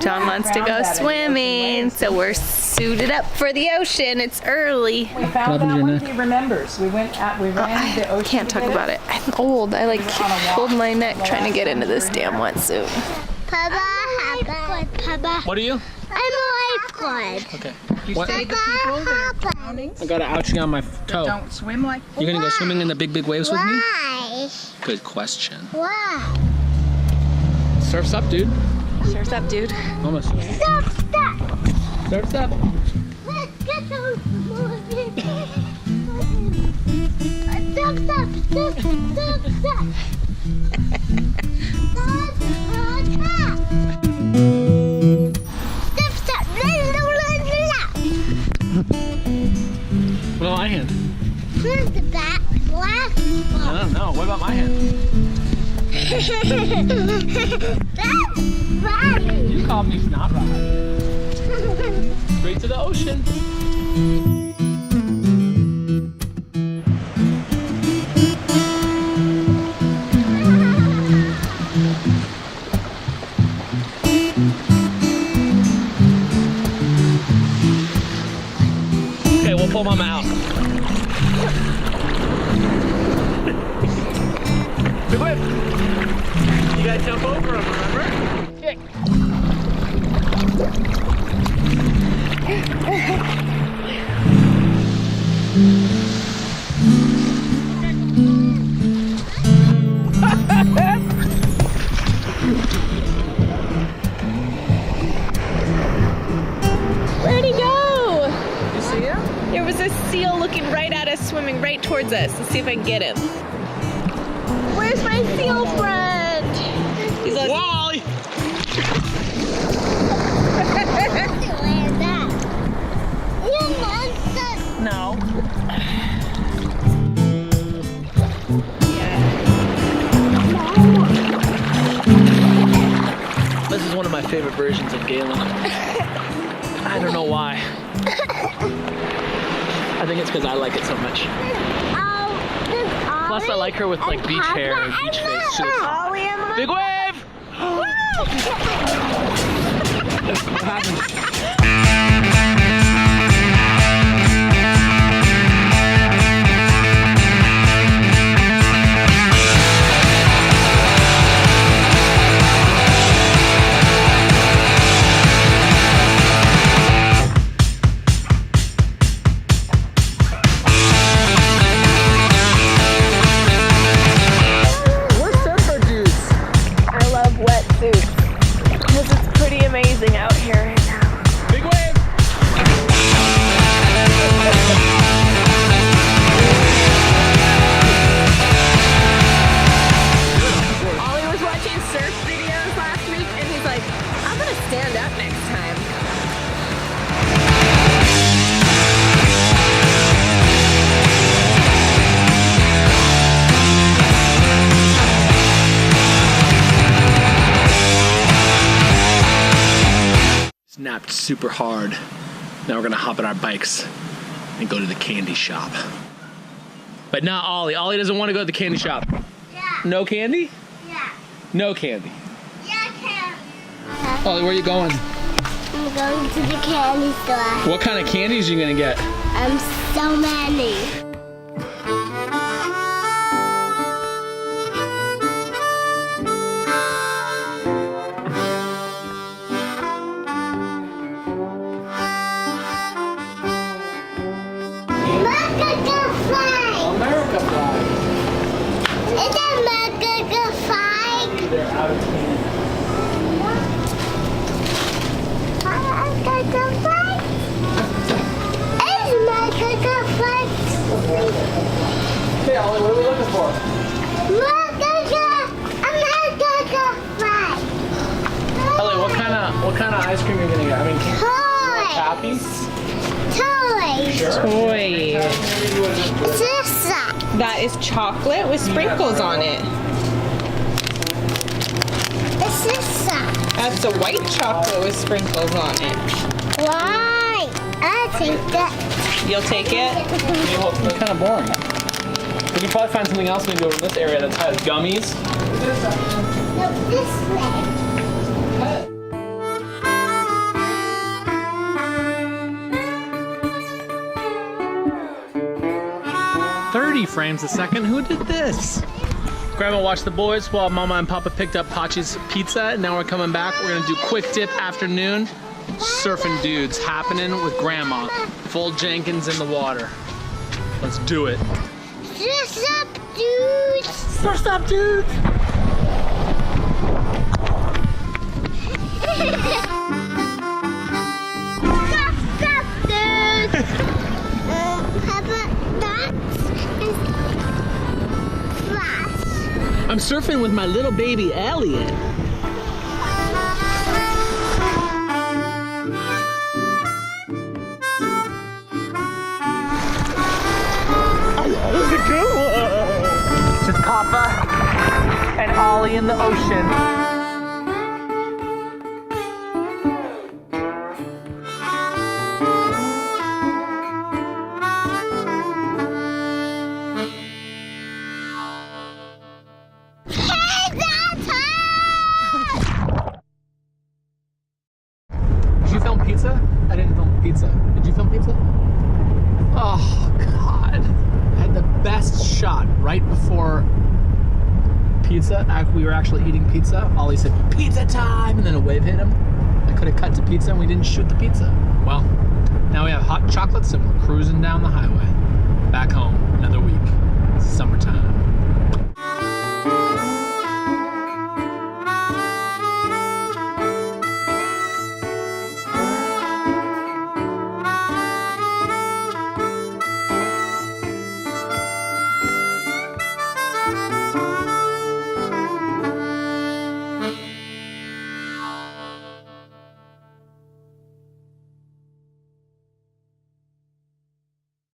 John wants to go swimming, so we're suited up for the ocean. It's early. We found that one. He remembers. We ran the ocean. Can't talk about it. I'm old. I like pulled my neck trying to get into this damn wetsuit. Papa. What are you? I'm a lifeguard. Okay. You What? save the people that are drowning. I got an ouchie on my toe. Don't swim like. You gonna go swimming in the big waves with me? Why? Good question. Why? Surf's up, dude. Surf's up, dude. Almost. Stop. Surf's up. Let's get those moving. Stop. What about my hand? Where's the black I don't know. What about my hand? That's funny. You called me snot rod. Straight to the ocean. Okay, we'll pull mama out. Big whip. You gotta jump over him, remember? Kick. Where'd he go? You see him? There was a seal looking right at us, swimming right towards us. Let's see if I can get him. Where's my seal friend? He's like, Wally! no. This is one of my favorite versions of Galen. I don't know why. I think it's because I like it so much. Plus, I like her with like beach hair and beach face. She looks- Big wave! What happened? We're surfer dudes. I love wetsuits because it's pretty amazing out here right now. Big wave! Ollie was watching surf videos last week and he's like, I'm gonna stand up next time. Snapped super hard. Now we're gonna hop on our bikes and go to the candy shop. But not Ollie. Ollie doesn't want to go to the candy shop. Yeah. No candy? Yeah. No candy. Yeah, candy. Ollie, where are you going? I'm going to the candy store. What kind of candies are you gonna get? So many. America flag. America flag. It's America flag. They're out of candy. America flag. It's America flag. Hey Ollie, what are we looking for? America flag. Ollie, what kind of ice cream are you gonna get? I mean, Cappies? Toys. Toy. What's this? That is chocolate with sprinkles on it. What's this? That's a white chocolate with sprinkles on it. Why? I take that. You'll take it? It's kind of boring. We can probably find something else when we go to this area that has gummies. No, this way. 30 frames a second. Who did this? Grandma watched the boys while Mama and Papa picked up Pachi's pizza. And now we're coming back. We're gonna do quick dip afternoon. Surfing dudes happening with Grandma. Full Jenkins in the water. Let's do it. Dress up, dudes. Surf up, dudes. Dress up, dudes. How about that? Is flash. I'm surfing with my little baby Elliot. Just Papa and Ollie in the ocean. Did you film pizza? I didn't film pizza. Did you film pizza? Oh, God. I had the best shot right before pizza. We were actually eating pizza. Ollie said, pizza time! And then a wave hit him. I could have cut to pizza and we didn't shoot the pizza. Well, now we have hot chocolates and we're cruising down the highway. Back home, another week. Summertime.